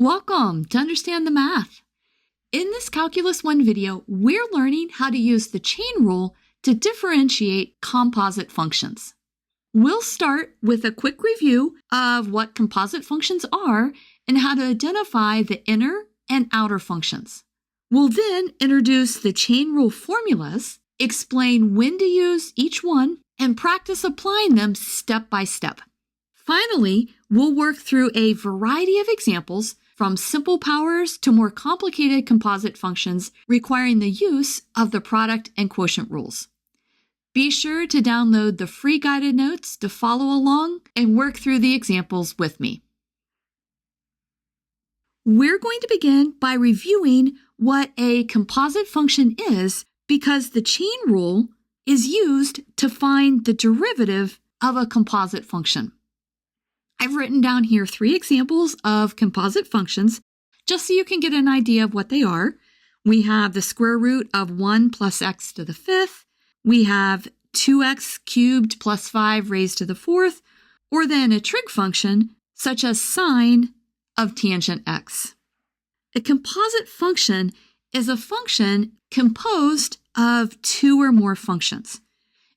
Welcome to Understand the Math. In this Calculus 1 video, we're learning how to use the chain rule to differentiate composite functions. We'll start with a quick review of what composite functions are and how to identify the inner and outer functions. We'll then introduce the chain rule formulas, explain when to use each one, and practice applying them step by step. Finally, we'll work through a variety of examples from simple powers to more complicated composite functions requiring the use of the product and quotient rules. Be sure to download the free guided notes to follow along and work through the examples with me. We're going to begin by reviewing what a composite function is because the chain rule is used to find the derivative of a composite function. I've written down here 3 examples of composite functions just so you can get an idea of what they are. We have the square root of 1 plus x to the 5th. We have 2x cubed plus 5 raised to the 4th, or then a trig function such as sine of tangent x. A composite function is a function composed of 2 or more functions.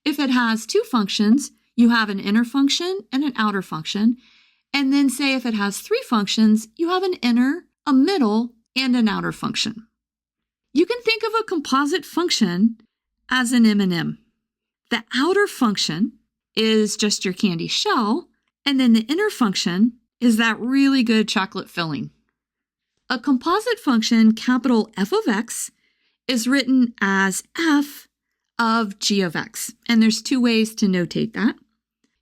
If it has 2 functions, you have an inner function and an outer function. And then say if it has 3 functions, you have an inner, a middle, and an outer function. You can think of a composite function as an M&M. The outer function is just your candy shell, and then the inner function is that really good chocolate filling. A composite function, capital F of x, is written as f of g of x, and there's 2 ways to notate that.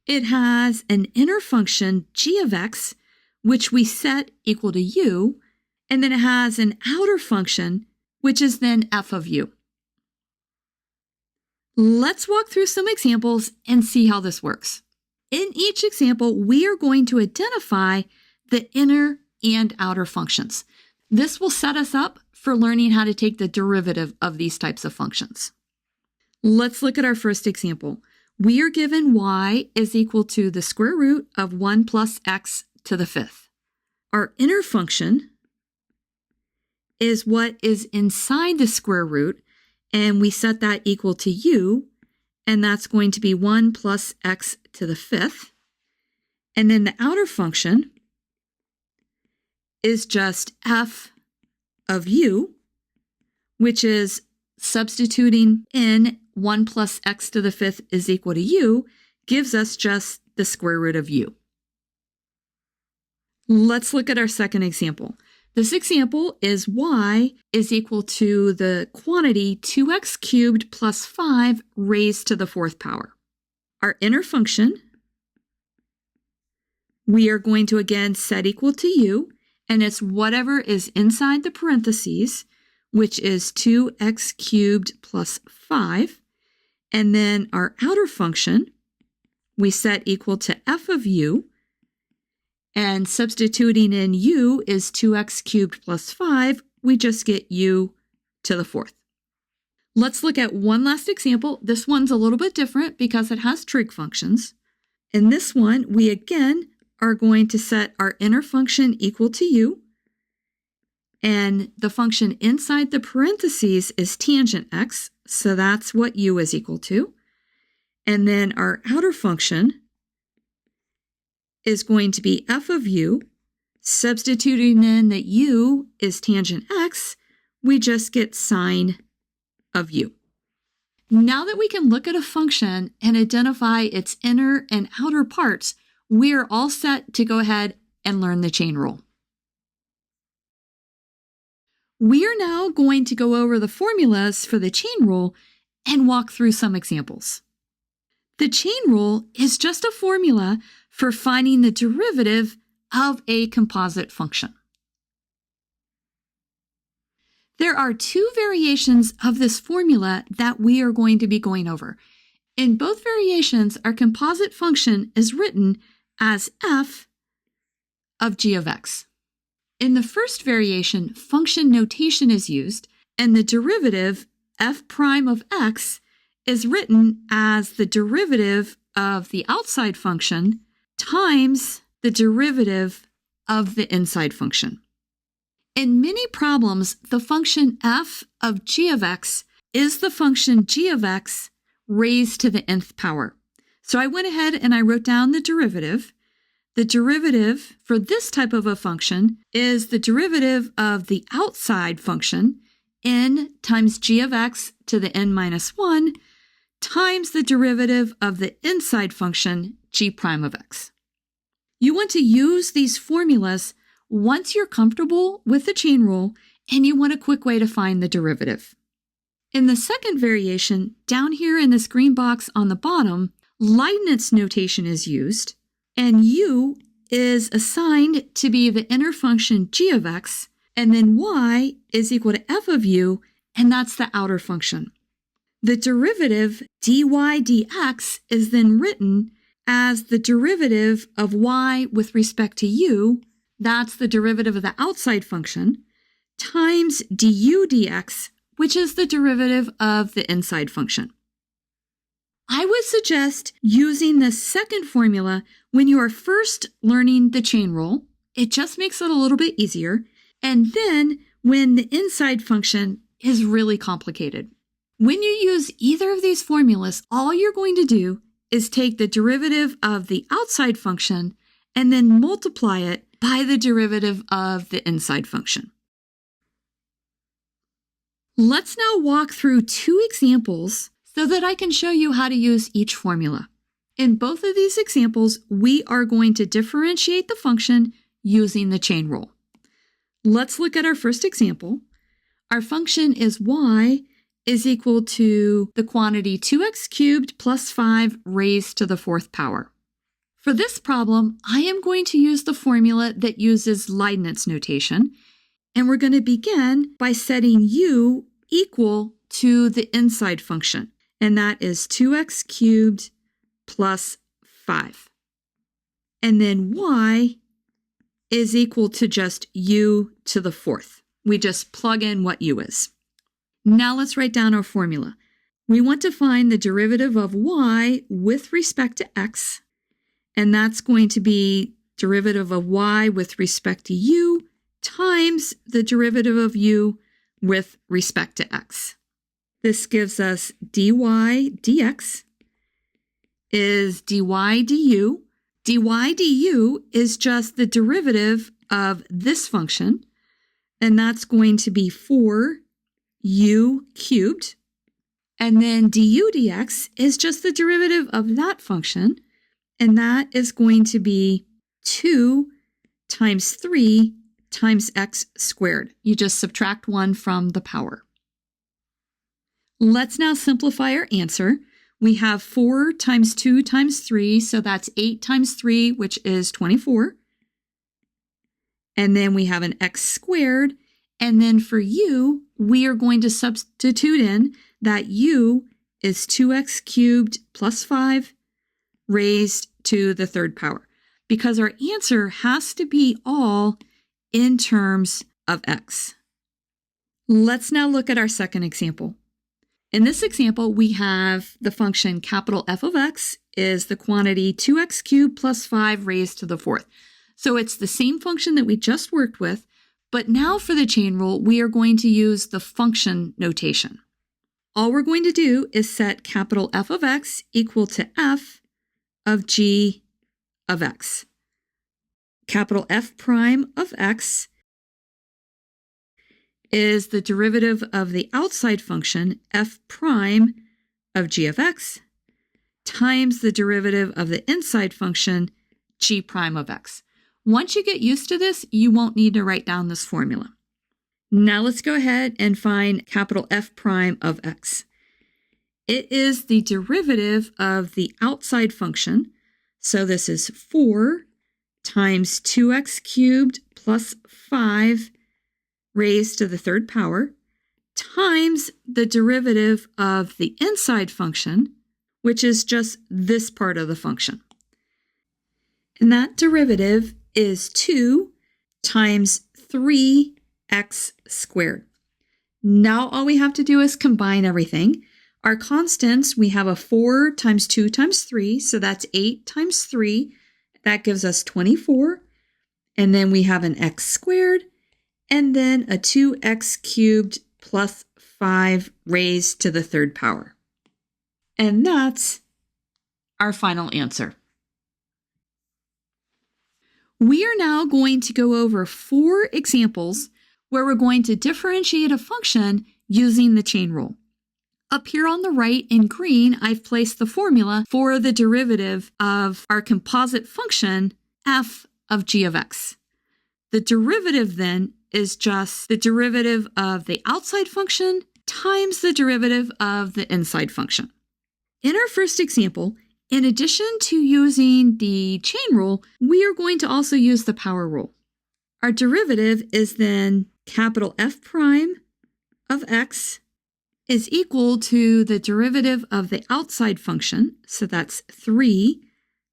It has an inner function, g of x, which we set equal to u, and then it has an outer function, which is then f of u. Let's walk through some examples and see how this works. In each example, we are going to identify the inner and outer functions. This will set us up for learning how to take the derivative of these types of functions. Let's look at our first example. We are given y is equal to the square root of 1 plus x to the 5th. Our inner function is what is inside the square root, and we set that equal to u, and that's going to be 1 plus x to the 5th. And then the outer function is just f of u, which is substituting in 1 plus x to the 5th is equal to u, gives us just the square root of u. Let's look at our second example. This example is y is equal to the quantity 2x cubed plus 5 raised to the 4th power. Our inner function, we are going to again set equal to u, and it's whatever is inside the parentheses, which is 2x cubed plus 5. And then our outer function, we set equal to f of u, and substituting in u is 2x cubed plus 5, we just get u to the 4th. Let's look at one last example. This one's a little bit different because it has trig functions. In this one, we again are going to set our inner function equal to u, and the function inside the parentheses is tangent x, so that's what u is equal to. And then our outer function is going to be f of u. Substituting in that u is tangent x, we just get sine of u. Now that we can look at a function and identify its inner and outer parts, we are all set to go ahead and learn the chain rule. We are now going to go over the formulas for the chain rule and walk through some examples. The chain rule is just a formula for finding the derivative of a composite function. There are 2 variations of this formula that we are going to be going over. In both variations, our composite function is written as f of g of x. In the first variation, function notation is used, and the derivative f prime of x is written as the derivative of the outside function times the derivative of the inside function. In many problems, the function f of g of x is the function g of x raised to the nth power. So I went ahead and I wrote down the derivative. The derivative for this type of a function is the derivative of the outside function, n times g of x to the n minus 1, times the derivative of the inside function, g prime of x. You want to use these formulas once you're comfortable with the chain rule and you want a quick way to find the derivative. In the second variation, down here in this green box on the bottom, Leibniz notation is used, and u is assigned to be the inner function g of x, and then y is equal to f of u, and that's the outer function. The derivative dy dx is then written as the derivative of y with respect to u, that's the derivative of the outside function, times du dx, which is the derivative of the inside function. I would suggest using this second formula when you are first learning the chain rule. It just makes it a little bit easier. And then when the inside function is really complicated. When you use either of these formulas, all you're going to do is take the derivative of the outside function and then multiply it by the derivative of the inside function. Let's now walk through two examples so that I can show you how to use each formula. In both of these examples, we are going to differentiate the function using the chain rule. Let's look at our first example. Our function is y is equal to the quantity 2x cubed plus 5 raised to the 4th power. For this problem, I am going to use the formula that uses Leibniz notation, and we're going to begin by setting u equal to the inside function, and that is 2x cubed plus 5. And then y is equal to just u to the 4th. We just plug in what u is. Now let's write down our formula. We want to find the derivative of y with respect to x, and that's going to be derivative of y with respect to u times the derivative of u with respect to x. This gives us dy dx is dy du. Dy du is just the derivative of this function, and that's going to be 4u cubed. And then du dx is just the derivative of that function, and that is going to be 2 times 3 times x squared. You just subtract 1 from the power. Let's now simplify our answer. We have 4 times 2 times 3, so that's 8 times 3, which is 24. And then we have an x squared. And then for u, we are going to substitute in that u is 2x cubed plus 5 raised to the 3rd power, because our answer has to be all in terms of x. Let's now look at our second example. In this example, we have the function capital F of x is the quantity 2x cubed plus 5 raised to the 4th. So it's the same function that we just worked with, but now for the chain rule, we are going to use the function notation. All we're going to do is set capital F of x equal to f of g of x. Capital F prime of x is the derivative of the outside function f prime of g of x times the derivative of the inside function g prime of x. Once you get used to this, you won't need to write down this formula. Now let's go ahead and find capital F prime of x. It is the derivative of the outside function, so this is 4 times 2x cubed plus 5 raised to the 3rd power times the derivative of the inside function, which is just this part of the function. And that derivative is 2 times 3x squared. Now all we have to do is combine everything. Our constants, we have a 4 times 2 times 3, so that's 8 times 3. That gives us 24. And then we have an x squared. and then a 2x cubed plus 5 raised to the third power. And that's our final answer. We are now going to go over 4 examples where we're going to differentiate a function using the chain rule. Up here on the right in green, I've placed the formula for the derivative of our composite function f of g of x. The derivative then is just the derivative of the outside function times the derivative of the inside function. In our first example, in addition to using the chain rule, we are going to also use the power rule. Our derivative is then capital F prime of x is equal to the derivative of the outside function, so that's 3,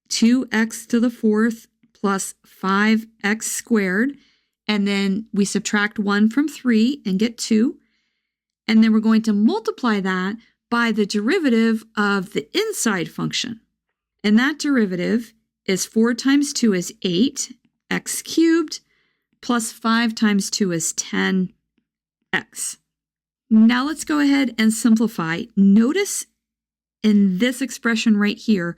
2x to the fourth plus 5x squared, and then we subtract 1 from 3 and get 2, and then we're going to multiply that by the derivative of the inside function. And that derivative is 4 times 2 is 8, x cubed, plus 5 times 2 is 10, x. Now let's go ahead and simplify. Notice in this expression right here,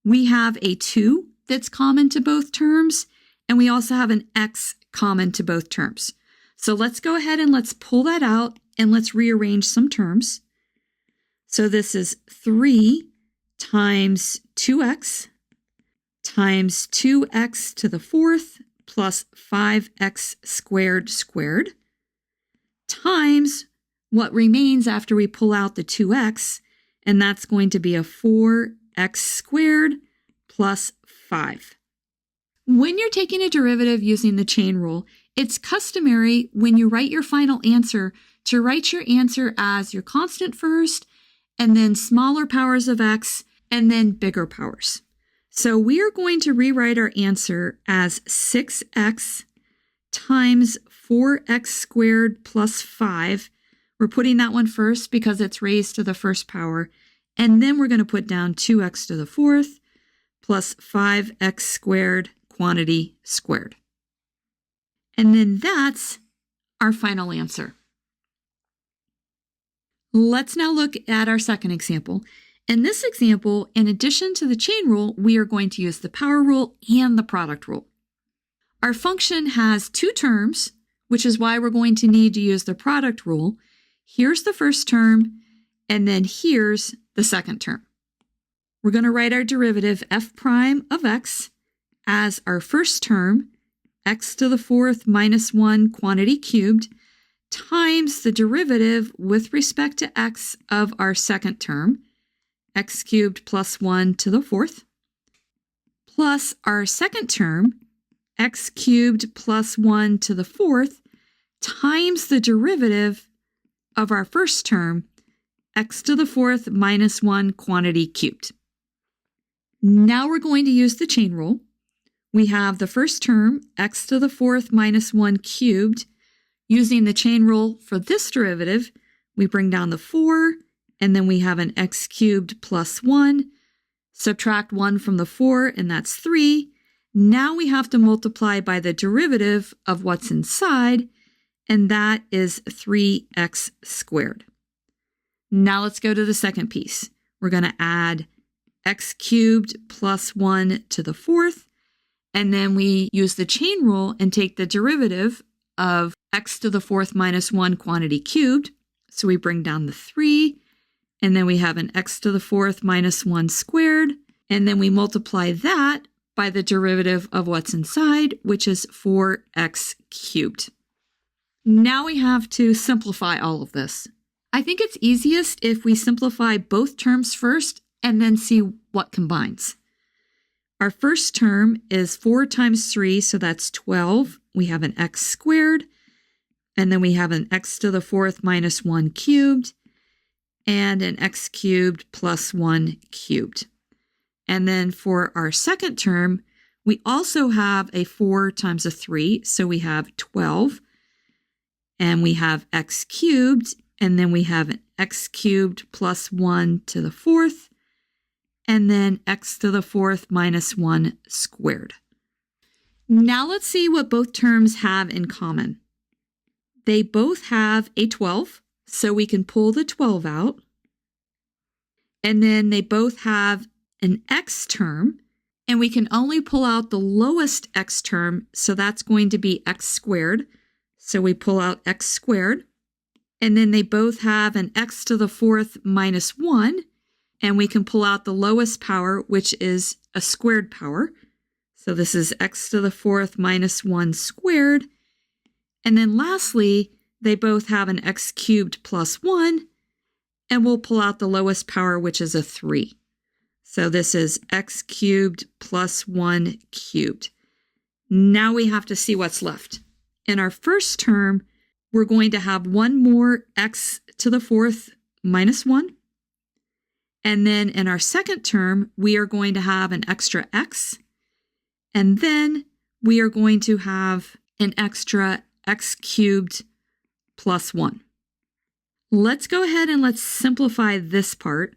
we have a 2 that's common to both terms, and we also have an x common to both terms. So let's go ahead and let's pull that out and let's rearrange some terms. So this is 3 times 2x times 2x to the fourth plus 5x squared squared times what remains after we pull out the 2x, and that's going to be a 4x squared plus 5. When you're taking a derivative using the chain rule, it's customary when you write your final answer to write your answer as your constant first, and then smaller powers of x, and then bigger powers. So we are going to rewrite our answer as 6x times 4x squared plus 5. We're putting that one first because it's raised to the first power, and then we're going to put down 2x to the fourth plus 5x squared quantity squared. And then that's our final answer. Let's now look at our second example. In this example, in addition to the chain rule, we are going to use the power rule and the product rule. Our function has 2 terms, which is why we're going to need to use the product rule. Here's the first term, and then here's the second term. We're going to write our derivative f prime of x as our first term, x to the fourth minus 1 quantity cubed, times the derivative with respect to x of our second term, x cubed plus 1 to the fourth, plus our second term, x cubed plus 1 to the fourth, times the derivative of our first term, x to the fourth minus 1 quantity cubed. Now we're going to use the chain rule. We have the first term, x to the fourth minus 1 cubed. Using the chain rule for this derivative, we bring down the 4, and then we have an x cubed plus 1. Subtract 1 from the 4, and that's 3. Now we have to multiply by the derivative of what's inside, and that is 3x squared. Now let's go to the second piece. We're going to add x cubed plus 1 to the fourth, and then we use the chain rule and take the derivative of x to the fourth minus 1 quantity cubed. So we bring down the 3, and then we have an x to the fourth minus 1 squared, and then we multiply that by the derivative of what's inside, which is 4x cubed. Now we have to simplify all of this. I think it's easiest if we simplify both terms first and then see what combines. Our first term is 4 times 3, so that's 12. We have an x squared, and then we have an x to the fourth minus 1 cubed, and an x cubed plus 1 cubed. And then for our second term, we also have a 4 times a 3, so we have 12. And we have x cubed, and then we have an x cubed plus 1 to the fourth, and then x to the fourth minus 1 squared. Now let's see what both terms have in common. they both have a 12, so we can pull the 12 out. And then they both have an x term, and we can only pull out the lowest x term, so that's going to be x squared. So we pull out x squared. And then they both have an x to the fourth minus 1, and we can pull out the lowest power, which is a squared power. So this is x to the fourth minus 1 squared. And then lastly, they both have an x cubed plus 1, and we'll pull out the lowest power, which is a 3. So this is x cubed plus 1 cubed. Now we have to see what's left. In our first term, we're going to have one more x to the fourth minus 1. And then in our second term, we are going to have an extra x. And then we are going to have an extra x cubed plus 1. Let's go ahead and let's simplify this part.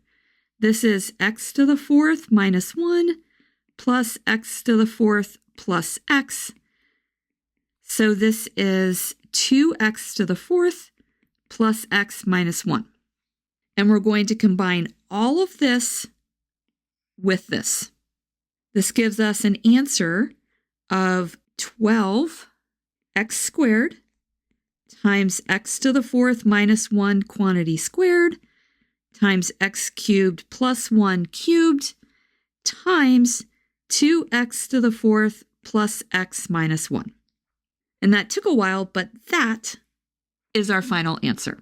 This is x to the fourth minus 1 plus x to the fourth plus x. So this is 2x to the fourth plus x minus 1. And we're going to combine all of this with this. This gives us an answer of 12x squared times x to the fourth minus 1 quantity squared times x cubed plus 1 cubed times 2x to the fourth plus x minus 1. And that took a while, but that is our final answer.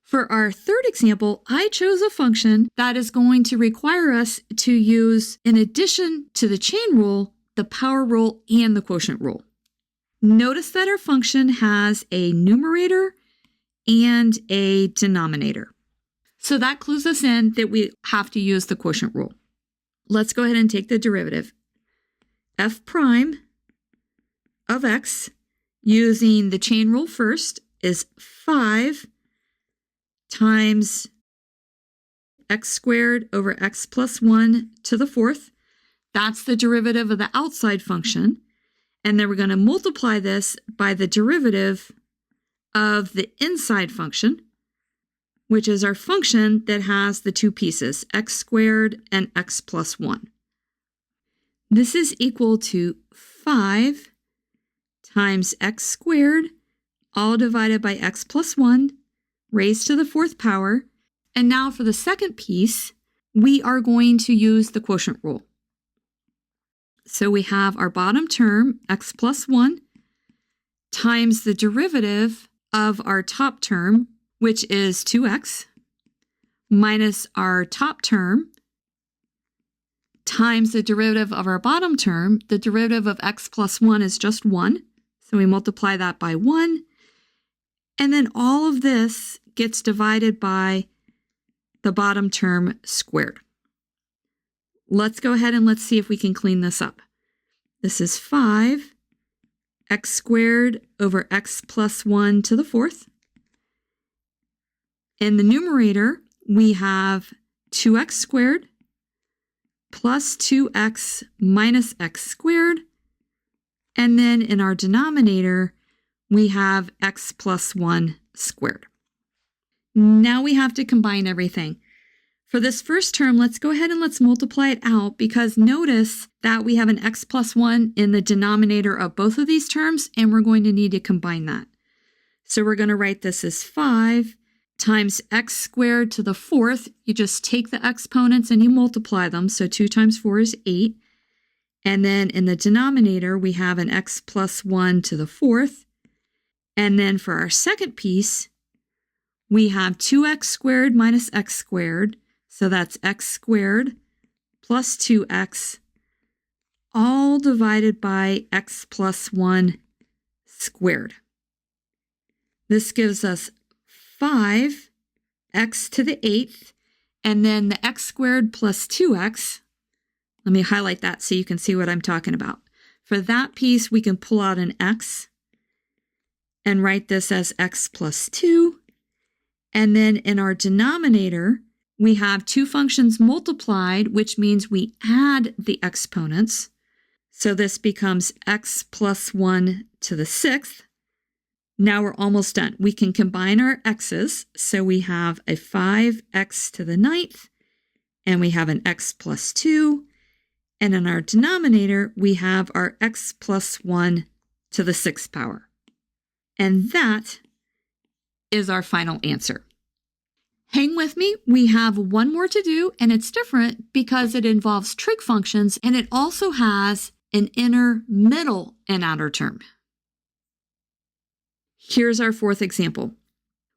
For our third example, I chose a function that is going to require us to use, in addition to the chain rule, the power rule and the quotient rule. Notice that our function has a numerator and a denominator. So that clues us in that we have to use the quotient rule. Let's go ahead and take the derivative. F prime of x, using the chain rule first, is 5 times x squared over x plus 1 to the fourth. That's the derivative of the outside function. And then we're going to multiply this by the derivative of the inside function, which is our function that has the two pieces, x squared and x plus 1. This is equal to 5 times x squared, all divided by x plus 1, raised to the fourth power. And now for the second piece, we are going to use the quotient rule. So we have our bottom term, x plus 1, times the derivative of our top term, which is 2x, minus our top term, times the derivative of our bottom term. The derivative of x plus 1 is just 1. So we multiply that by 1. And then all of this gets divided by the bottom term squared. Let's go ahead and let's see if we can clean this up. This is 5 x squared over x plus 1 to the fourth. In the numerator, we have 2x squared plus 2x minus x squared. And then in our denominator, we have x plus 1 squared. Now we have to combine everything. For this first term, let's go ahead and let's multiply it out, because notice that we have an x plus 1 in the denominator of both of these terms, and we're going to need to combine that. So we're going to write this as 5 times x squared to the fourth. You just take the exponents and you multiply them. So 2 times 4 is 8. And then in the denominator, we have an x plus 1 to the fourth. And then for our second piece, we have 2x squared minus x squared. So that's x squared plus 2x, all divided by x plus 1 squared. This gives us 5x to the 8th, and then the x squared plus 2x. Let me highlight that so you can see what I'm talking about. For that piece, we can pull out an x and write this as x plus 2. And then in our denominator, we have two functions multiplied, which means we add the exponents. So this becomes x plus 1 to the 6th. Now we're almost done. We can combine our x's. So we have a 5x to the 9th, and we have an x plus 2. And in our denominator, we have our x plus 1 to the 6th power. And that is our final answer. Hang with me. We have one more to do, and it's different because it involves trig functions, and it also has an inner, middle, and outer term. Here's our fourth example.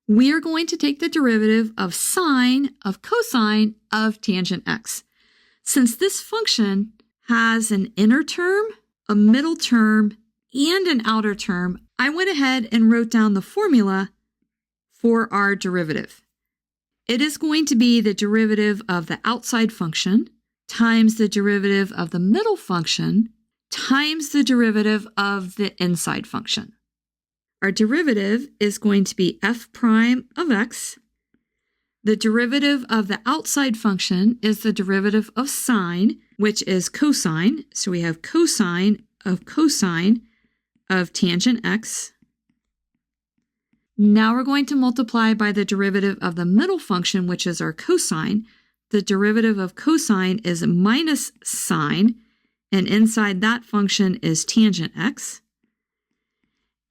We are going to take the derivative of sine of cosine of tangent x. Since this function has an inner term, a middle term, and an outer term, I went ahead and wrote down the formula for our derivative. It is going to be the derivative of the outside function times the derivative of the middle function times the derivative of the inside function. Our derivative is going to be f prime of x. The derivative of the outside function is the derivative of sine, which is cosine. So we have cosine of tangent x. Now we're going to multiply by the derivative of the middle function, which is our cosine. The derivative of cosine is minus sine, and inside that function is tangent x.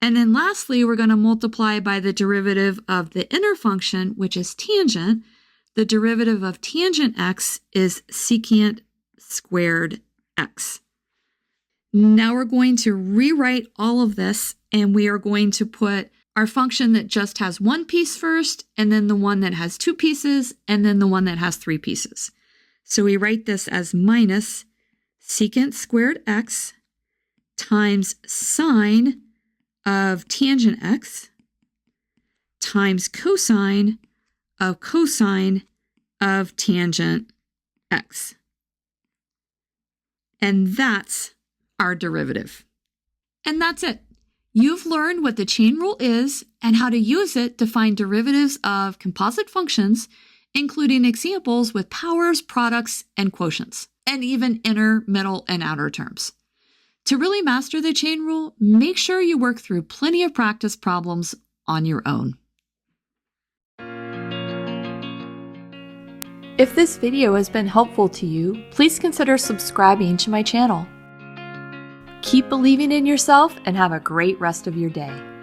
And then lastly, we're going to multiply by the derivative of the inner function, which is tangent. The derivative of tangent x is secant squared x. Now we're going to rewrite all of this, and we are going to put our function that just has one piece first, and then the one that has two pieces, and then the one that has three pieces. So we write this as minus secant squared x times sine of tangent x times cosine of tangent x. And that's our derivative. And that's it. You've learned what the chain rule is and how to use it to find derivatives of composite functions, including examples with powers, products, and quotients, and even inner, middle, and outer terms. To really master the chain rule, make sure you work through plenty of practice problems on your own. If this video has been helpful to you, please consider subscribing to my channel. Keep believing in yourself and have a great rest of your day.